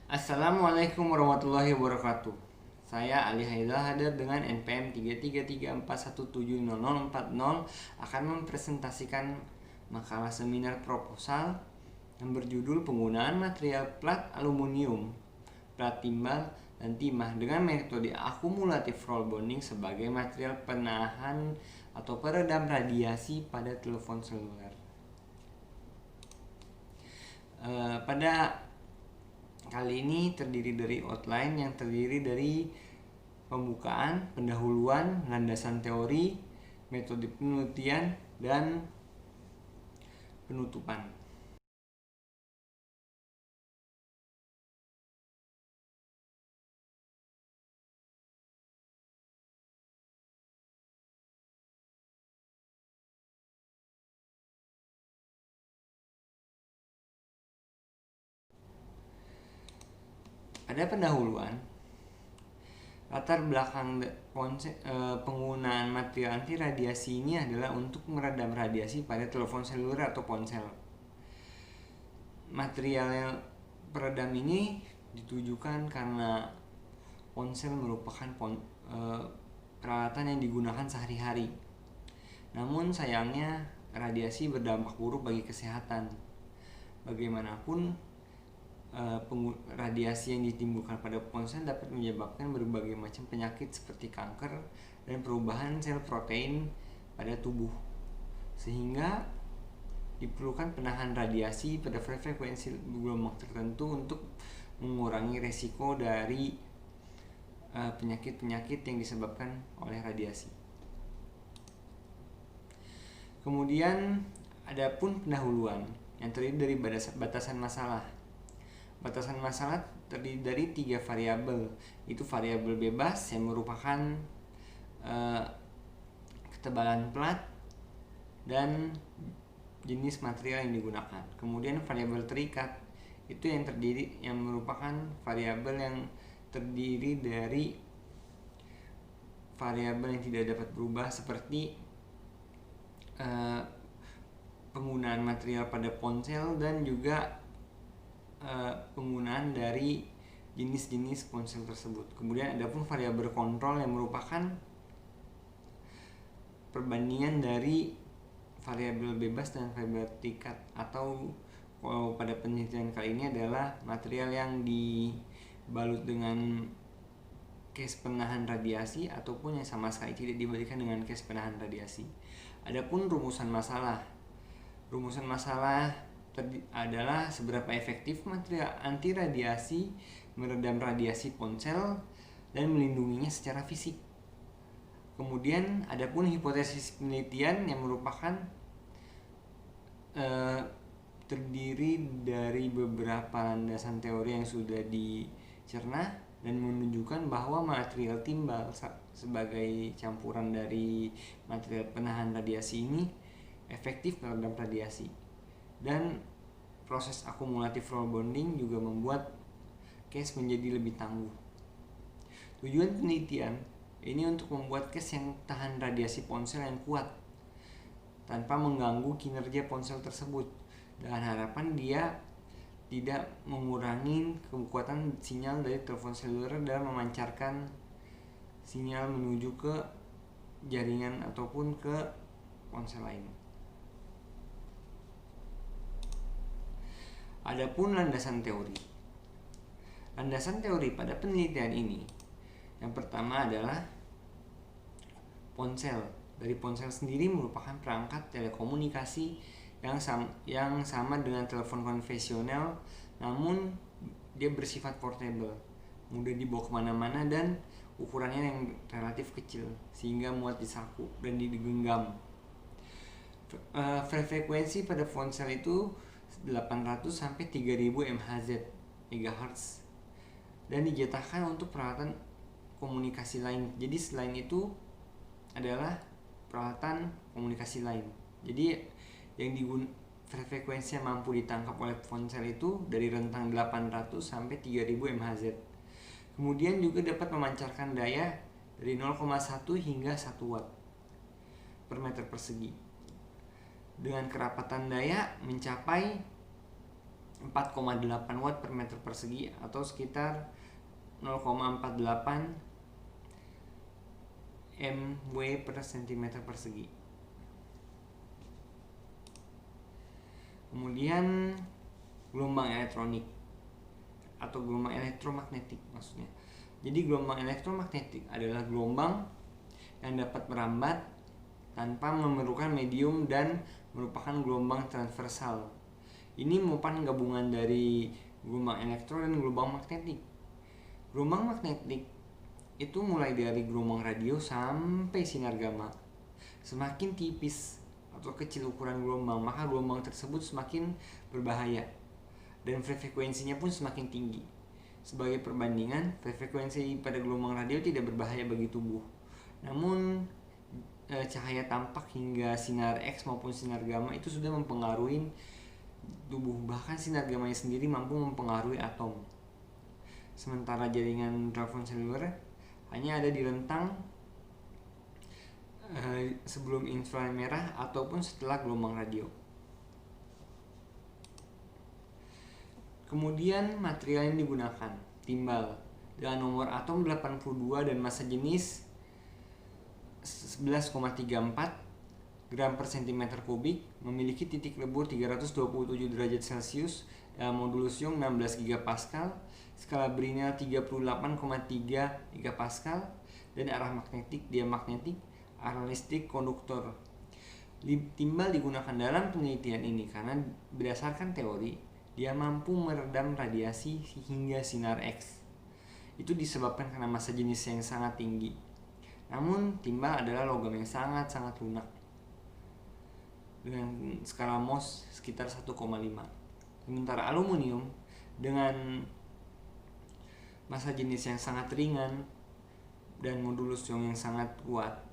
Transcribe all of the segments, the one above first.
Assalamualaikum warahmatullahi wabarakatuh. Saya Ali Haidal hadir dengan NPM 33341700040 akan mempresentasikan makalah seminar proposal yang berjudul penggunaan material plat aluminium, plat timbal, dan timah dengan metode akumulatif roll bonding sebagai material penahan atau peredam radiasi pada telepon seluler. Pada kali ini terdiri dari outline yang terdiri dari pembukaan, pendahuluan, landasan teori, metode penelitian, dan penutupan. Pada pendahuluan, latar belakang penggunaan material anti radiasi ini adalah untuk meredam radiasi pada telepon seluler atau ponsel. Material yang peredam ini ditujukan karena ponsel merupakan peralatan yang digunakan sehari-hari. Namun sayangnya radiasi berdampak buruk bagi kesehatan. Bagaimanapun radiasi yang ditimbulkan pada ponsel dapat menyebabkan berbagai macam penyakit seperti kanker dan perubahan sel protein pada tubuh, sehingga diperlukan penahan radiasi pada frekuensi gelombang tertentu untuk mengurangi resiko dari penyakit-penyakit yang disebabkan oleh radiasi. Kemudian adapun pendahuluan yang terdiri dari batasan masalah. Batasan masalah terdiri dari 3 variabel, itu variabel bebas yang merupakan ketebalan plat dan jenis material yang digunakan. Kemudian variabel terikat itu yang merupakan variabel yang terdiri dari variabel yang tidak dapat berubah seperti penggunaan material pada ponsel dan juga penggunaan dari jenis-jenis ponsel tersebut. Kemudian ada pun variabel kontrol yang merupakan perbandingan dari variabel bebas dan variabel terikat, atau kalau pada penelitian kali ini adalah material yang dibalut dengan case penahan radiasi ataupun yang sama sekali tidak dibalikan dengan case penahan radiasi. Adapun rumusan masalah. Rumusan masalah adalah seberapa efektif material anti radiasi meredam radiasi ponsel dan melindunginya secara fisik. Kemudian adapun hipotesis penelitian yang merupakan terdiri dari beberapa landasan teori yang sudah dicerna dan menunjukkan bahwa material timbal sebagai campuran dari material penahan radiasi ini efektif meredam radiasi. Dan proses akumulatif roll bonding juga membuat case menjadi lebih tangguh. Tujuan penelitian ini untuk membuat case yang tahan radiasi ponsel yang kuat tanpa mengganggu kinerja ponsel tersebut, dengan harapan dia tidak mengurangi kekuatan sinyal dari telepon seluler dalam memancarkan sinyal menuju ke jaringan ataupun ke ponsel lain. Adapun landasan teori. Landasan teori pada penelitian ini, yang pertama adalah ponsel. Dari ponsel sendiri merupakan perangkat telekomunikasi yang sama dengan telepon konvensional, namun dia bersifat portable, mudah dibawa kemana-mana dan ukurannya yang relatif kecil sehingga muat di saku dan digenggam. Frekuensi pada ponsel itu 800 sampai 3000 MHz dan dijatahkan untuk peralatan komunikasi lain. Jadi selain itu adalah peralatan komunikasi lain. Jadi yang frekuensi yang mampu ditangkap oleh ponsel itu dari rentang 800 sampai 3000 MHz. Kemudian juga dapat memancarkan daya dari 0,1 hingga 1 watt per meter persegi, dengan kerapatan daya mencapai 4,8 watt per meter persegi atau sekitar 0,48 mW per cm persegi. Kemudian gelombang elektronik atau gelombang elektromagnetik maksudnya. Jadi gelombang elektromagnetik adalah gelombang yang dapat merambat tanpa memerlukan medium dan merupakan gelombang transversal. Ini merupakan gabungan dari gelombang elektro dan gelombang magnetik. Gelombang magnetik itu mulai dari gelombang radio sampai sinar gamma. Semakin tipis atau kecil ukuran gelombang, maka gelombang tersebut semakin berbahaya dan frekuensinya pun semakin tinggi. Sebagai perbandingan, frekuensi pada gelombang radio tidak berbahaya bagi tubuh. Namun cahaya tampak hingga sinar X maupun sinar gamma itu sudah mempengaruhi tubuh. Bahkan sinar gamma sendiri mampu mempengaruhi atom. Sementara jaringan telepon seluler hanya ada di rentang sebelum inframerah ataupun setelah gelombang radio. Kemudian material yang digunakan, timbal dengan nomor atom 82 dan massa jenis 11,34 gram per cm kubik, memiliki titik lebur 327 derajat Celcius, modulus Young 16 GPa, skala Brinell 38,3 GPa, dan arah magnetik, diamagnetik, arah listrik, konduktor. Timbal digunakan dalam penelitian ini karena berdasarkan teori dia mampu meredam radiasi hingga sinar X. Itu disebabkan karena massa jenis yang sangat tinggi. Namun timbal adalah logam yang sangat-sangat lunak dengan skala Mohs sekitar 1,5. Sementara aluminium dengan massa jenis yang sangat ringan dan modulus Young yang sangat kuat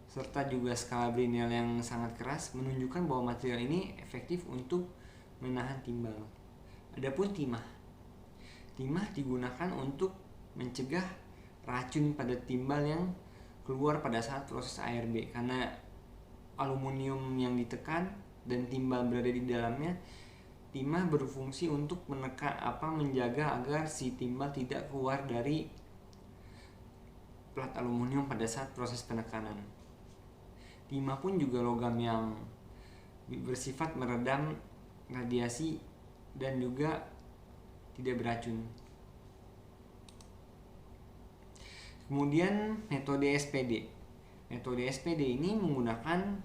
serta juga skala Brinell yang sangat keras menunjukkan bahwa material ini efektif untuk menahan timbal. Adapun timah digunakan untuk mencegah racun pada timbal yang keluar pada saat proses ARB, karena aluminium yang ditekan dan timbal berada di dalamnya. Timah berfungsi untuk menjaga agar si timbal tidak keluar dari plat aluminium pada saat proses penekanan. Timah pun juga logam yang bersifat meredam radiasi dan juga tidak beracun. Kemudian metode SPD. Metode SPD ini merupakan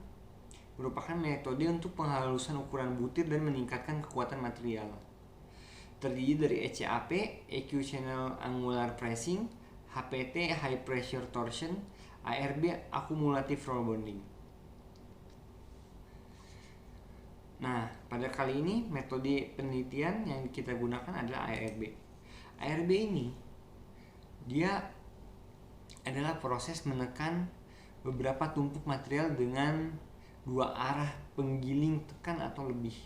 metode untuk penghalusan ukuran butir dan meningkatkan kekuatan material. Terdiri dari ECAP, EQ Channel Angular Pressing, HPT, High Pressure Torsion, ARB, Accumulative Roll Bonding. Nah, pada kali ini metode penelitian yang kita gunakan adalah ARB. ARB ini dia adalah proses menekan beberapa tumpuk material dengan dua arah penggiling tekan atau lebih.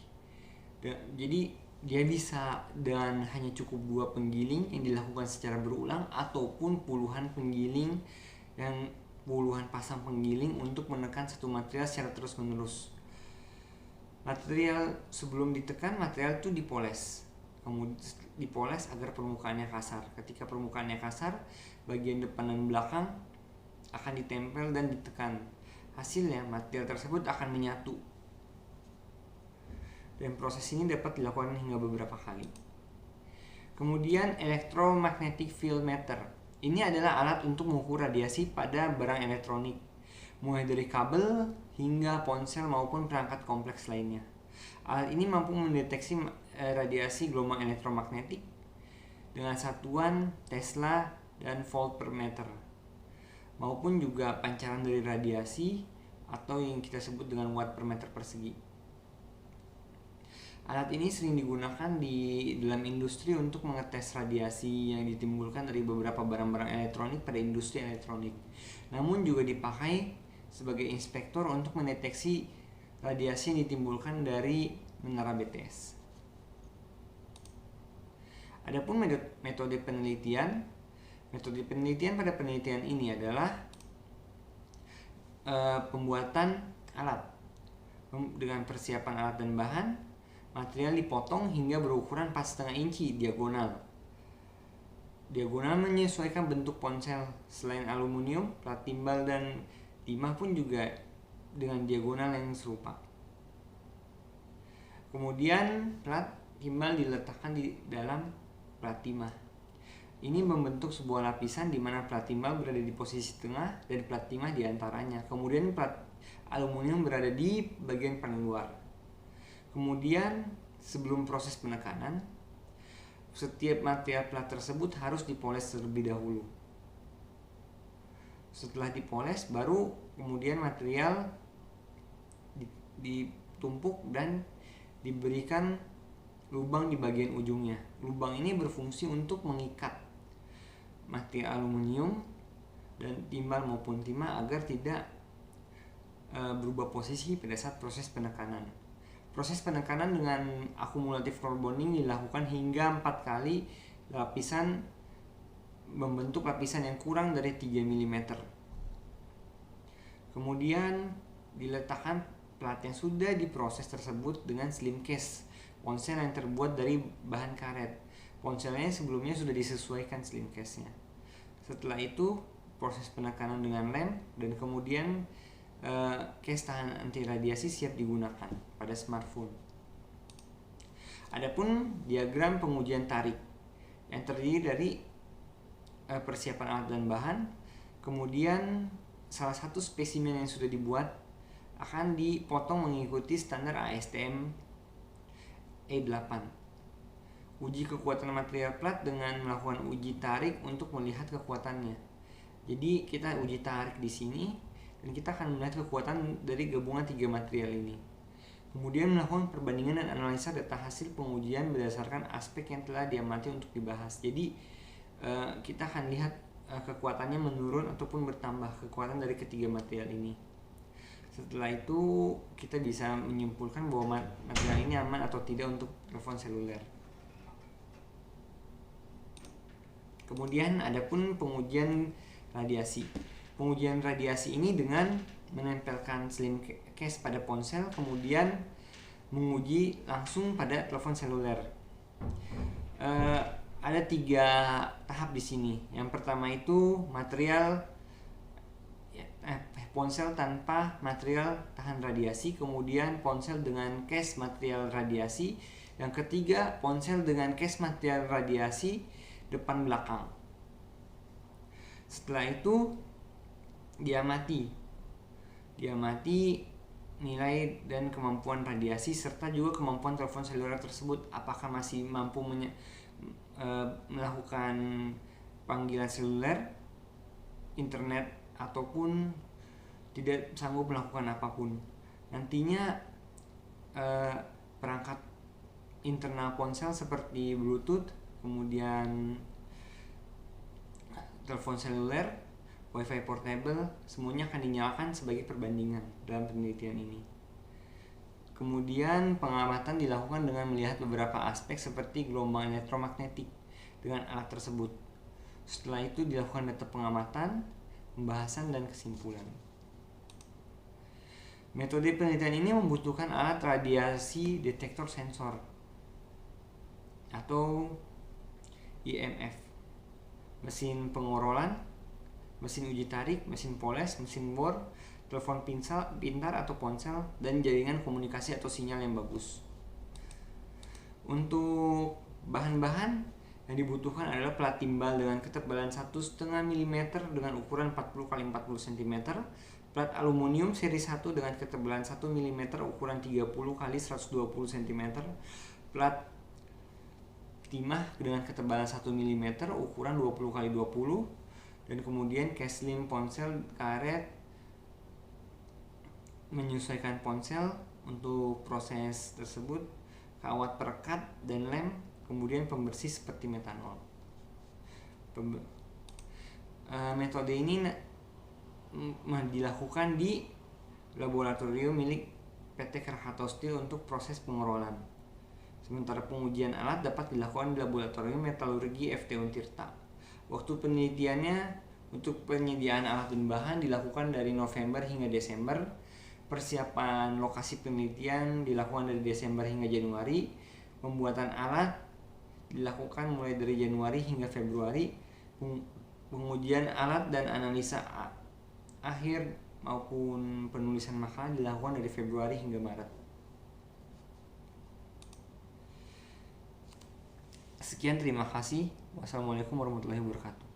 Jadi dia bisa dengan hanya cukup dua penggiling yang dilakukan secara berulang ataupun puluhan pasang penggiling untuk menekan satu material secara terus menerus. Material sebelum ditekan, material itu dipoles. Kemudian dipoles agar permukaannya kasar. Ketika permukaannya kasar, bagian depan dan belakang akan ditempel dan ditekan. Hasilnya material tersebut akan menyatu. Dan proses ini dapat dilakukan hingga beberapa kali. Kemudian electromagnetic field meter. Ini adalah alat untuk mengukur radiasi pada barang elektronik, mulai dari kabel hingga ponsel maupun perangkat kompleks lainnya. Alat ini mampu mendeteksi radiasi gelombang elektromagnetik dengan satuan Tesla dan volt per meter, maupun juga pancaran dari radiasi atau yang kita sebut dengan watt per meter persegi. Alat ini sering digunakan di dalam industri untuk mengetes radiasi yang ditimbulkan dari beberapa barang-barang elektronik pada industri elektronik. Namun juga dipakai sebagai inspektor untuk mendeteksi radiasi yang ditimbulkan dari menara BTS. Adapun metode penelitian pada penelitian ini adalah pembuatan alat dengan persiapan alat dan bahan, material dipotong hingga berukuran 4,5 inci diagonal. Diagonal menyesuaikan bentuk ponsel. Selain aluminium, plat timbal dan timah pun juga dengan diagonal yang serupa. Kemudian plat timbal diletakkan di dalam plat timah. Ini membentuk sebuah lapisan di mana plat timbal berada di posisi tengah dan plat timah di antaranya. Kemudian plat aluminium berada di bagian paling luar. Kemudian sebelum proses penekanan, setiap material plat tersebut harus dipoles terlebih dahulu. Setelah dipoles, baru kemudian material ditumpuk dan diberikan lubang di bagian ujungnya. Lubang ini berfungsi untuk mengikat material aluminium dan timbal maupun timah agar tidak berubah posisi pada saat proses penekanan. Proses penekanan dengan akumulatif roll bonding dilakukan hingga 4 kali lapisan membentuk lapisan yang kurang dari 3 mm. Kemudian diletakkan plat yang sudah diproses tersebut dengan slim case ponsel yang terbuat dari bahan karet. Ponselnya sebelumnya sudah disesuaikan slim case-nya. Setelah itu proses penekanan dengan lem dan kemudian case tahan anti radiasi siap digunakan pada smartphone. Adapun diagram pengujian tarik yang terdiri dari persiapan alat dan bahan, kemudian salah satu spesimen yang sudah dibuat akan dipotong mengikuti standar ASTM E8. Uji kekuatan material plat dengan melakukan uji tarik untuk melihat kekuatannya. Jadi kita uji tarik di sini dan kita akan melihat kekuatan dari gabungan 3 material ini. Kemudian melakukan perbandingan dan analisa data hasil pengujian berdasarkan aspek yang telah diamati untuk dibahas. Jadi kita akan lihat kekuatannya menurun ataupun bertambah kekuatan dari ketiga material ini. Setelah itu kita bisa menyimpulkan bahwa material ini aman atau tidak untuk telepon seluler. Kemudian adapun pengujian radiasi. Pengujian radiasi ini dengan menempelkan slim case pada ponsel, kemudian menguji langsung pada telepon seluler. Ada 3 tahap di sini. Yang pertama itu material ponsel tanpa material tahan radiasi, kemudian ponsel dengan case material radiasi, yang ketiga ponsel dengan case material radiasi depan belakang. Setelah itu diamati nilai dan kemampuan radiasi serta juga kemampuan telepon seluler tersebut, apakah masih mampu melakukan panggilan seluler, internet, ataupun tidak sanggup melakukan apapun. Nantinya perangkat internal ponsel seperti Bluetooth, kemudian telepon seluler, WiFi portable, semuanya akan dinyalakan sebagai perbandingan dalam penelitian ini. Kemudian pengamatan dilakukan dengan melihat beberapa aspek seperti gelombang elektromagnetik dengan alat tersebut. Setelah itu dilakukan data pengamatan, pembahasan, dan kesimpulan. Metode penelitian ini membutuhkan alat radiasi detektor sensor atau IMF, mesin pengorolan, mesin uji tarik, mesin poles, mesin bor, telepon pintar atau ponsel, dan jaringan komunikasi atau sinyal yang bagus. Untuk bahan-bahan yang dibutuhkan adalah plat timbal dengan ketebalan 1,5 mm dengan ukuran 40 x 40 cm, plat aluminium seri 1 dengan ketebalan 1 mm ukuran 30 x 120 cm, plat timah dengan ketebalan 1 mm ukuran 20 x 20, dan kemudian case slim ponsel karet menyesuaikan ponsel untuk proses tersebut, kawat perekat dan lem, kemudian pembersih seperti metanol. Metode ini dilakukan di laboratorium milik PT Krakatau Steel untuk proses pengorolan. Sementara pengujian alat dapat dilakukan di laboratorium metalurgi FT Untirta. Waktu penelitiannya untuk penyediaan alat dan bahan dilakukan dari November hingga Desember, Persiapan lokasi penelitian dilakukan dari Desember hingga Januari. Pembuatan alat dilakukan mulai dari Januari hingga Februari. Pengujian alat dan analisa akhir maupun penulisan makalah dilakukan dari Februari hingga Maret. Sekian, terima kasih. Wassalamualaikum warahmatullahi wabarakatuh.